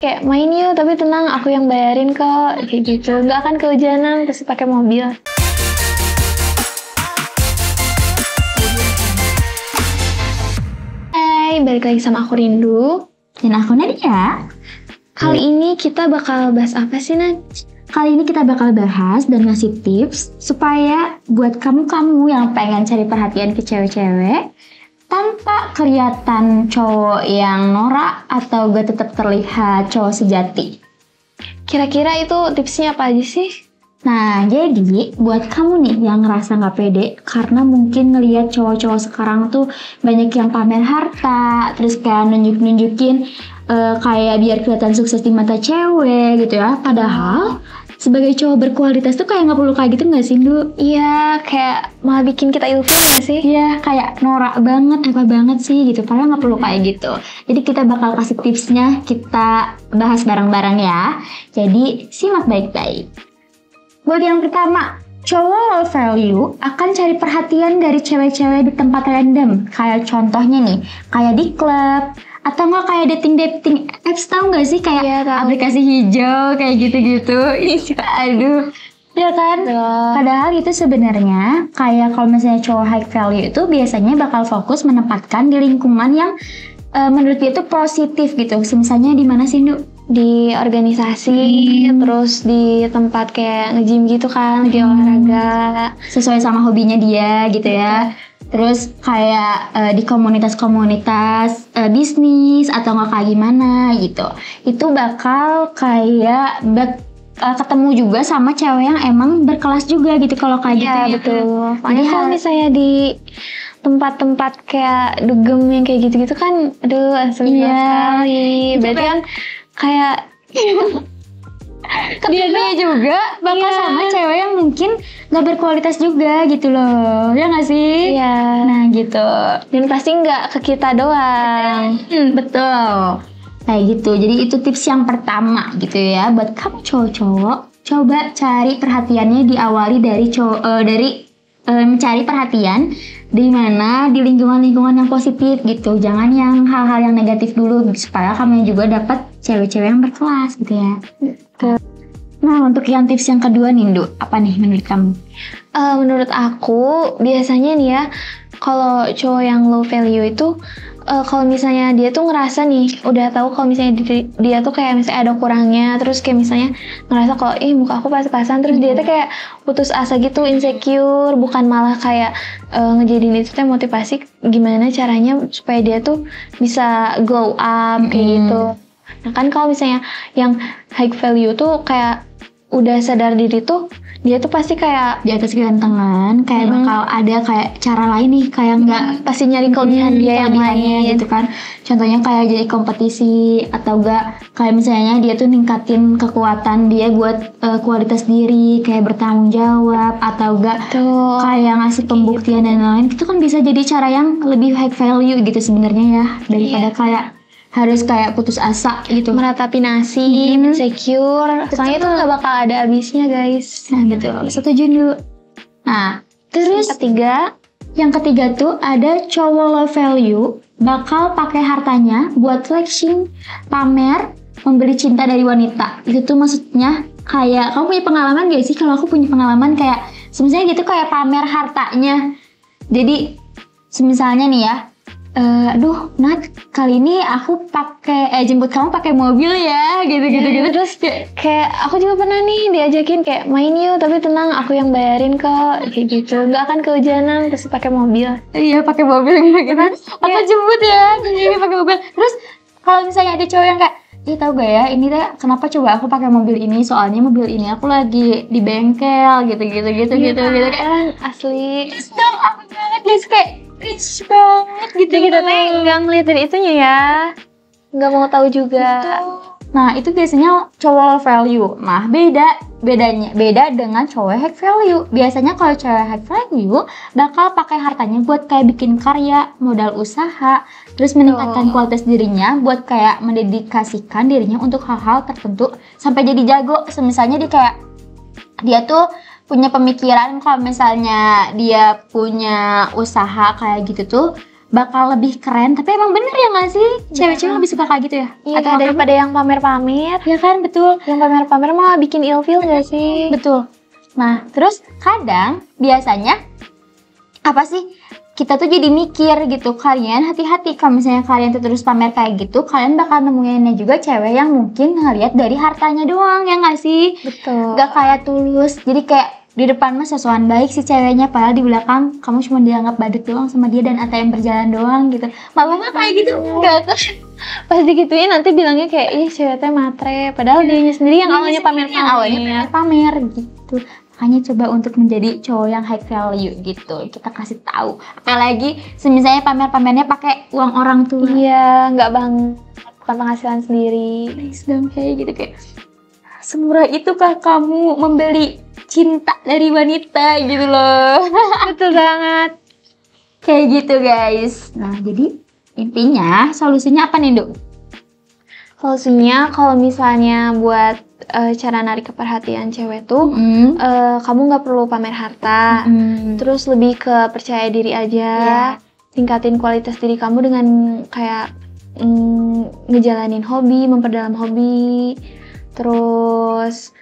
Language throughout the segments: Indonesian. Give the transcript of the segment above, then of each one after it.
kayak main yuk, tapi tenang aku yang bayarin kok, kayak gitu. Nggak akan kehujanan terus pakai mobil. Hai, balik lagi sama aku Rindu. Dan aku Nadia. Kali ini kita bakal bahas apa sih, Nad? Kali ini kita bakal bahas dan ngasih tips supaya buat kamu-kamu yang pengen cari perhatian ke cewek-cewek tanpa kelihatan cowok yang norak atau gak tetap terlihat cowok sejati. Kira-kira itu tipsnya apa aja sih? Nah, jadi buat kamu nih yang ngerasa gak pede karena mungkin ngelihat cowok-cowok sekarang tuh banyak yang pamer harta, terus kayak nunjukin kayak biar kelihatan sukses di mata cewek gitu ya. Padahal sebagai cowok berkualitas tuh kayak gak perlu kayak gitu gak sih, Ndu? Iya, kayak malah bikin kita ilfil gak sih? Iya, kayak norak banget, apa banget sih gitu. Padahal gak perlu kayak gitu. Jadi kita bakal kasih tipsnya, kita bahas bareng-bareng ya. Jadi simak baik-baik. Buat yang pertama, cowok low value akan cari perhatian dari cewek-cewek di tempat random. Kayak contohnya nih, kayak di klub, atau nggak kayak dating apps, tahu nggak sih kayak aplikasi hijau kayak gitu-gitu. Aduh, ya kan? Padahal itu sebenarnya kayak kalau misalnya cowok high value itu biasanya bakal fokus menempatkan di lingkungan yang menurut dia itu positif gitu. Misalnya di mana sih, Ndu? Di organisasi, terus di tempat kayak nge-gym gitu kan, lagi olahraga. Sesuai sama hobinya dia gitu ya. Terus kayak di komunitas-komunitas bisnis atau nggak kayak gimana gitu. Itu bakal kayak ketemu juga sama cewek yang emang berkelas juga gitu kalau kayak gitu. Iya, betul. Makanya kalau misalnya di tempat-tempat kayak dugem yang kayak gitu-gitu kan, aduh asli sekali. Berarti kan kayak dia juga bakal sama cewek yang mungkin gak berkualitas juga gitu loh, ya gak sih? Iya. Nah gitu. Dan pasti gak ke kita doang. Betul. Kayak gitu. Jadi itu tips yang pertama gitu ya. Buat kamu cowok-cowok, coba cari perhatiannya diawali dari mencari perhatian di mana di lingkungan-lingkungan yang positif gitu. Jangan yang hal-hal yang negatif dulu supaya kamu juga dapat cewek-cewek yang berkelas gitu ya. Nah, untuk yang tips yang kedua nih, Ndu, apa nih menurut kamu? Menurut aku biasanya nih ya, kalau cowok yang low value itu kalau misalnya dia tuh ngerasa nih udah tahu kalau misalnya dia tuh kayak misalnya ada kurangnya, terus kayak misalnya ngerasa kalau muka aku pas-pasan, terus dia tuh kayak putus asa gitu, insecure, bukan malah kayak ngejadiin itu teh motivasi gimana caranya supaya dia tuh bisa glow up kayak gitu. Nah kan kalau misalnya yang high value tuh kayak udah sadar diri tuh dia tuh pasti kayak di atas kegantengan, kayak bakal ada kayak cara lain nih, kayak nggak pasti nyari kelebihan dia yang lain gitu kan. Contohnya kayak jadi kompetisi atau enggak kayak misalnya dia tuh ningkatin kekuatan dia buat kualitas diri, kayak bertanggung jawab atau enggak kayak ngasih pembuktian dan lain-lain. Itu kan bisa jadi cara yang lebih high value gitu sebenarnya ya, daripada kayak harus kayak putus asa gitu, meratapi nasib, insecure. Soalnya itu nggak bakal ada habisnya guys. Nah gitu, setuju dulu. Nah terus yang ketiga tuh ada cowok low value bakal pakai hartanya buat flexing, pamer, membeli cinta dari wanita. Itu tuh maksudnya kayak kamu punya pengalaman gak sih? Kalau aku punya pengalaman kayak sebenarnya gitu, kayak pamer hartanya. Jadi misalnya nih ya, aduh Nat, kali ini aku jemput kamu pakai mobil ya, gitu. Terus kayak aku juga pernah nih diajakin kayak main yuk, tapi tenang aku yang bayarin kok, kayak gitu. Nggak akan kehujanan terus pakai mobil. Iya, pakai mobil gitu kan. Aku jemput ya, ini pakai mobil. Terus kalau misalnya ada cowok yang kayak, tahu gak ya, ini deh kenapa coba aku pakai mobil ini, soalnya mobil ini aku lagi di bengkel gitu kan. Asli. Terus dong aku banget guys, kayak rich banget gitu. Kita tuh nggak ngeliat dari itunya ya, nggak mau tahu juga. Nah itu biasanya cowok value. Nah beda dengan cowok high value. Biasanya kalau cowok high value bakal pakai hartanya buat kayak bikin karya, modal usaha, terus meningkatkan kualitas dirinya buat kayak mendedikasikan dirinya untuk hal-hal tertentu sampai jadi jago. Misalnya dia tuh punya pemikiran kalau misalnya dia punya usaha kayak gitu tuh bakal lebih keren. Tapi emang bener ya nggak sih? Cewek-cewek lebih suka kayak gitu ya? Iya, Atau daripada yang pamer-pamer. ya kan, betul. Yang pamer-pamer malah bikin ilfeel gak sih? Betul. Nah, terus kadang biasanya apa sih? Kita tuh jadi mikir gitu, kalian hati-hati kalau misalnya kalian tuh terus pamer kayak gitu, kalian bakal nemuinnya juga cewek yang mungkin ngeliat dari hartanya doang, ya nggak sih? Betul. Gak kayak tulus. Jadi kayak di depan mah sosokan baik si ceweknya, padahal di belakang kamu cuma dianggap badut doang sama dia dan ATM berjalan doang gitu. Mama kayak gitu enggak kan? Pas digituin nanti bilangnya kayak ih cewek teh matre, padahal dianya sendiri yang awalnya pamer-pamer. Pamer gitu. Makanya coba untuk menjadi cowok yang high value gitu, kita kasih tahu. Apalagi misalnya pamer-pamernya pakai uang orang tua. Iya, nggak bang, bukan penghasilan sendiri. Nice dong kayak gitu, kayak semurah itukah kamu membeli cinta dari wanita gitu loh. Betul banget. Kayak gitu guys. Nah jadi intinya solusinya apa nih, Duk? Solusinya kalau misalnya buat cara narik keperhatian cewek tuh, kamu nggak perlu pamer harta, terus lebih ke percaya diri aja, tingkatin kualitas diri kamu dengan kayak ngejalanin hobi, memperdalam hobi, terus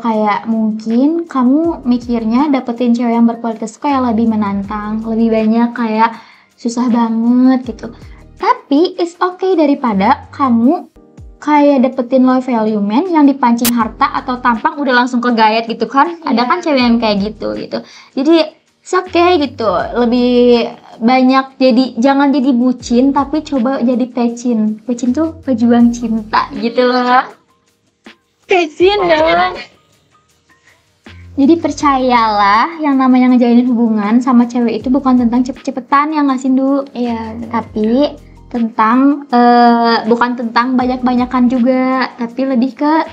kayak mungkin kamu mikirnya dapetin cewek yang berkualitas kayak lebih menantang, lebih banyak kayak susah banget gitu. Tapi it's okay daripada kamu kayak dapetin low value man yang dipancing harta atau tampang udah langsung kegayat gitu kan. Ada kan cewek yang kayak gitu. Jadi it's okay gitu. Lebih banyak jangan jadi bucin tapi coba jadi pecin. Pecin tuh pejuang cinta gitu loh. pecin dong. Jadi percayalah yang namanya ngejalin hubungan sama cewek itu bukan tentang cepet-cepetan ya nggak sih, Du? Iya. Tapi tentang bukan tentang banyak-banyakan juga, tapi lebih ke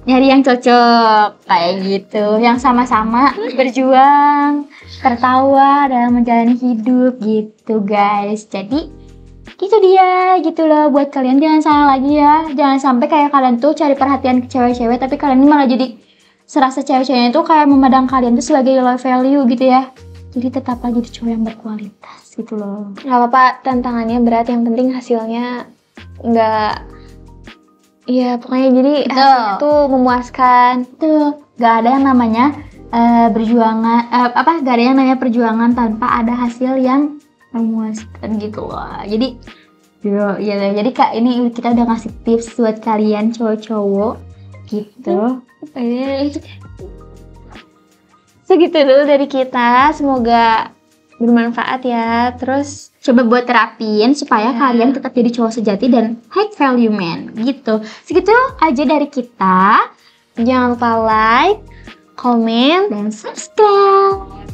nyari yang cocok kayak gitu, yang sama-sama berjuang, tertawa dalam menjalani hidup gitu guys. Jadi gitu dia gitu loh, buat kalian jangan salah lagi ya, jangan sampai kayak kalian tuh cari perhatian ke cewek-cewek tapi kalian ini malah jadi serasa cewek-ceweknya itu kayak memandang kalian tuh sebagai low value gitu ya. Jadi tetaplah jadi cowok yang berkualitas gitu loh. Gak apa-apa, tantangannya berat, yang penting hasilnya nggak, iya pokoknya jadi hasilnya tuh memuaskan. Tuh, gak ada yang namanya gak ada yang namanya perjuangan tanpa ada hasil yang memuaskan gitu loh. Jadi jadi Kak, ini kita udah ngasih tips buat kalian cowok-cowok gitu. Segitu dulu dari kita, semoga bermanfaat ya. Terus coba buat terapin supaya kalian tetap jadi cowok sejati dan high value man gitu. Segitu aja dari kita. jangan lupa like, comment, Dan subscribe.